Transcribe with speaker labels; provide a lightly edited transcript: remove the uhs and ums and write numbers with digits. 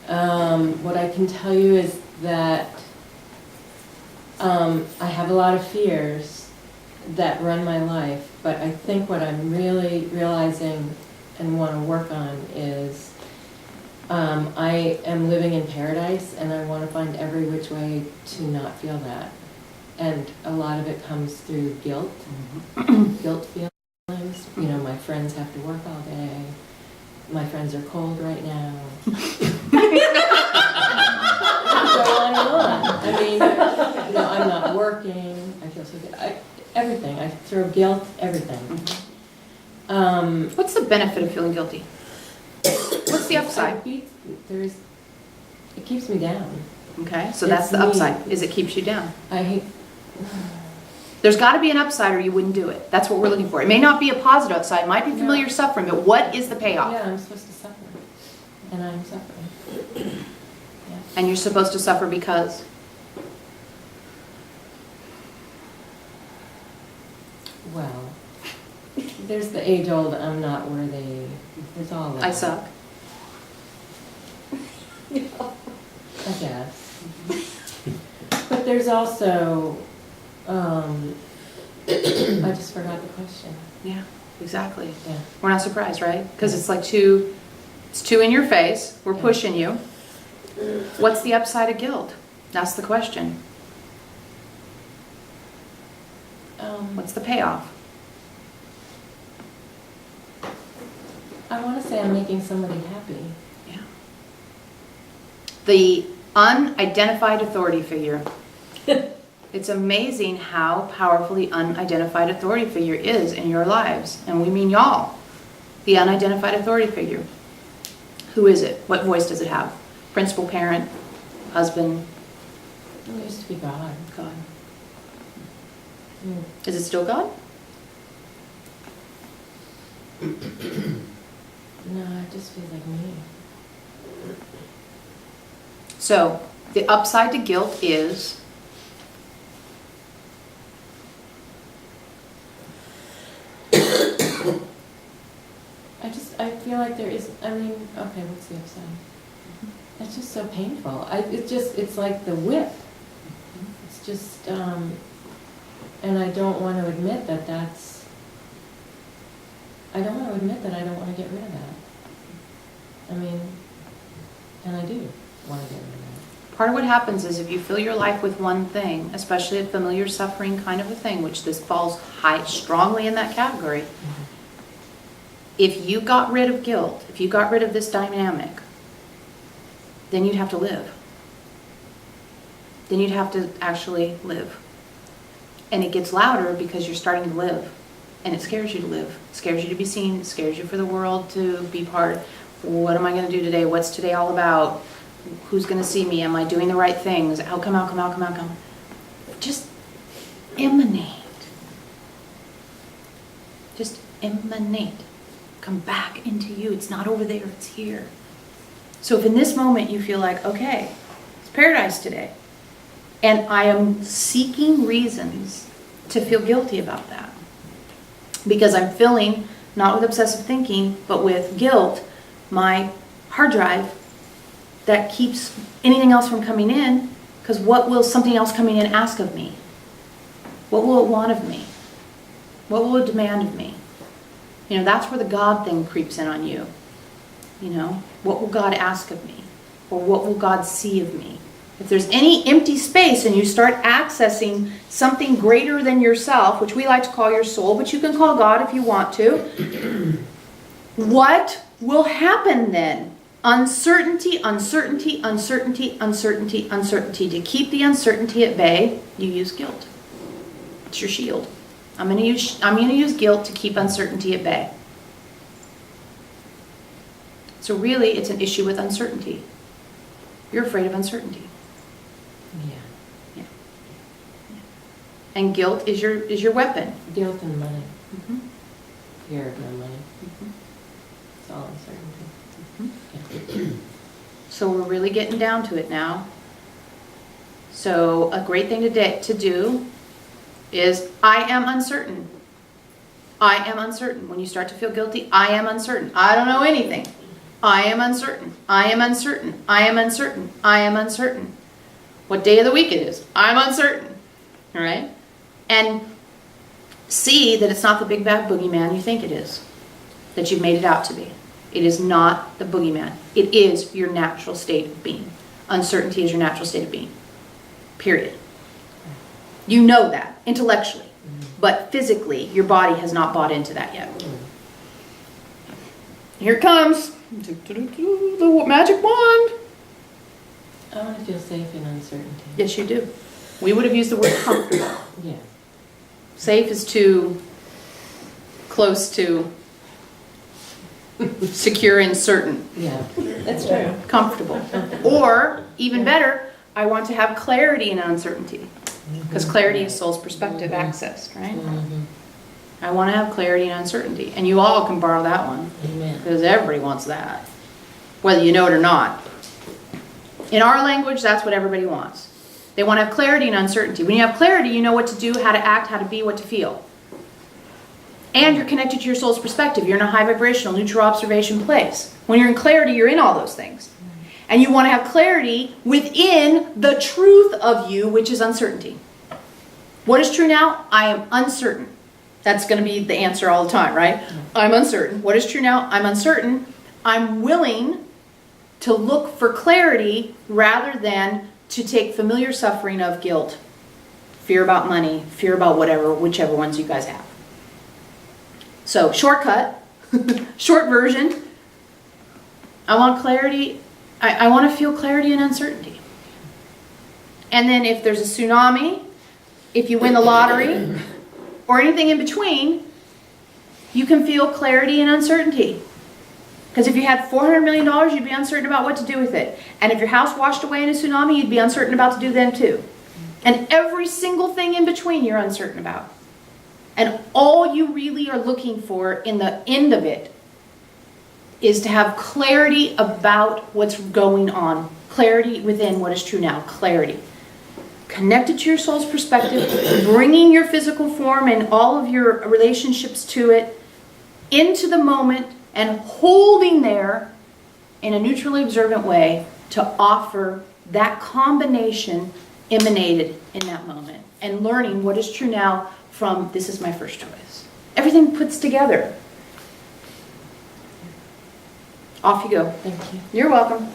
Speaker 1: What I can tell you is that I have a lot of fears that run my life, but I think what I'm really realizing and want to work on is I am living in paradise, and I want to find every which way to not feel that. And a lot of it comes through guilt, guilt feelings. You know, my friends have to work all day. My friends are cold right now. Go on and on. I mean, you know, I'm not working. I feel so good. Everything. I throw guilt, everything.
Speaker 2: What's the benefit of feeling guilty? What's the upside?
Speaker 1: It keeps me down.
Speaker 2: Okay, so that's the upside, is it keeps you down.
Speaker 1: I hate...
Speaker 2: There's got to be an upside or you wouldn't do it. That's what we're looking for. It may not be a positive upside, it might be familiar suffering, but what is the payoff?
Speaker 1: Yeah, I'm supposed to suffer, and I'm suffering. Yeah.
Speaker 2: And you're supposed to suffer because?
Speaker 1: Well, there's the age-old I'm not worthy. There's all that.
Speaker 2: I suck.
Speaker 1: I guess. But there's also, I just forgot the question.
Speaker 2: Yeah, exactly.
Speaker 1: Yeah.
Speaker 2: We're not surprised, right? Because it's like it's too in your face. We're pushing you. What's the upside of guilt? That's the question. What's the payoff?
Speaker 1: I want to say I'm making somebody happy.
Speaker 2: Yeah. The unidentified authority figure. It's amazing how powerful the unidentified authority figure is in your lives. And we mean y'all. The unidentified authority figure. Who is it? What voice does it have? Principal, parent, husband?
Speaker 1: It used to be God.
Speaker 2: God.
Speaker 1: Mm.
Speaker 2: Is it still God?
Speaker 1: No, it just feels like me.
Speaker 2: So, the upside to guilt is
Speaker 1: I feel like there is, I mean, okay, what's the upside? It's just so painful. It's like the whip. It's just, and I don't want to admit that I don't want to admit that I don't want to get rid of that. I mean, and I do want to get rid of that.
Speaker 2: part of what happens is if you fill your life with one thing, especially a familiar suffering kind of a thing, which this falls strongly in that category, if you got rid of guilt, if you got rid of this dynamic, then you'd have to live. Then you'd have to actually live. And it gets louder because you're starting to live. And it scares you to live. It scares you to be seen. It scares you for the world to be part. What am I going to do today? What's today all about? Who's going to see me? Am I doing the right things? How come? Just emanate. Just emanate. Come back into you. It's not over there. It's here. So if in this moment you feel like, okay, it's paradise today, and I am seeking reasons to feel guilty about that, because I'm filling, not with obsessive thinking, but with guilt, my hard drive that keeps anything else from coming in, because what will something else coming in ask of me? What will it want of me? What will it demand of me? You know, that's where the God thing creeps in on you. You know, what will God ask of me? Or what will God see of me? If there's any empty space and you start accessing something greater than yourself, which we like to call your soul, but you can call God if you want to, what will happen then? Uncertainty, uncertainty, uncertainty, uncertainty, uncertainty. To keep the uncertainty at bay, you use guilt. It's your shield. I'm going to use guilt to keep uncertainty at bay. So really, it's an issue with uncertainty. You're afraid of uncertainty.
Speaker 1: Yeah.
Speaker 2: And guilt is your weapon.
Speaker 1: Guilt and money.
Speaker 2: Mm-hmm.
Speaker 1: Fear of no money.
Speaker 2: Mm-hmm.
Speaker 1: It's all uncertainty.
Speaker 2: Mm-hmm. Yeah. So we're really getting down to it now. So a great thing to do is, I am uncertain. I am uncertain. When you start to feel guilty, I am uncertain. I don't know anything. I am uncertain. I am uncertain. I am uncertain. I am uncertain. What day of the week it is. I'm uncertain. All right? And see that it's not the big bad boogeyman you think it is, that you've made it out to be. It is not the boogeyman. It is your natural state of being. Uncertainty is your natural state of being. Period. You know that intellectually, but physically, your body has not bought into that yet. Here it comes. The magic wand.
Speaker 1: I want to feel safe in uncertainty.
Speaker 2: Yes, you do. We would have used the word comfortable.
Speaker 1: Yeah.
Speaker 2: Safe is too close to secure and certain.
Speaker 1: Yeah, that's true.
Speaker 2: Comfortable. Or, even better, I want to have clarity in uncertainty. Because clarity is soul's perspective accessed, right?
Speaker 1: Mm-hmm.
Speaker 2: I want to have clarity and uncertainty. And you all can borrow that one.
Speaker 1: Amen.
Speaker 2: Because everybody wants that. Whether you know it or not. In our language, that's what everybody wants. They want to have clarity and uncertainty. When you have clarity, you know what to do, how to act, how to be, what to feel. And you're connected to your soul's perspective. You're in a high vibrational, neutral observation place. When you're in clarity, you're in all those things. And you want to have clarity within the truth of you, which is uncertainty. What is true now? I am uncertain. That's going to be the answer all the time, right? I'm uncertain. What is true now? I'm uncertain. I'm willing to look for clarity rather than to take familiar suffering of guilt, fear about money, fear about whatever, whichever ones you guys have. So, shortcut, short version, I want clarity. I want to feel clarity and uncertainty. And then if there's a tsunami, if you win the lottery, or anything in between, you can feel clarity and uncertainty. Because if you had $400 million, you'd be uncertain about what to do with it. And if your house washed away in a tsunami, you'd be uncertain about to do then too. And every single thing in between you're uncertain about. And all you really are looking for in the end of it is to have clarity about what's going on. Clarity within what is true now. Clarity. Connected to your soul's perspective, bringing your physical form and all of your relationships to it into the moment and holding there in a neutrally observant way to offer that combination emanated in that moment. And learning what is true now from this is my first choice. Everything puts together. Off you go.
Speaker 1: Thank you.
Speaker 2: You're welcome.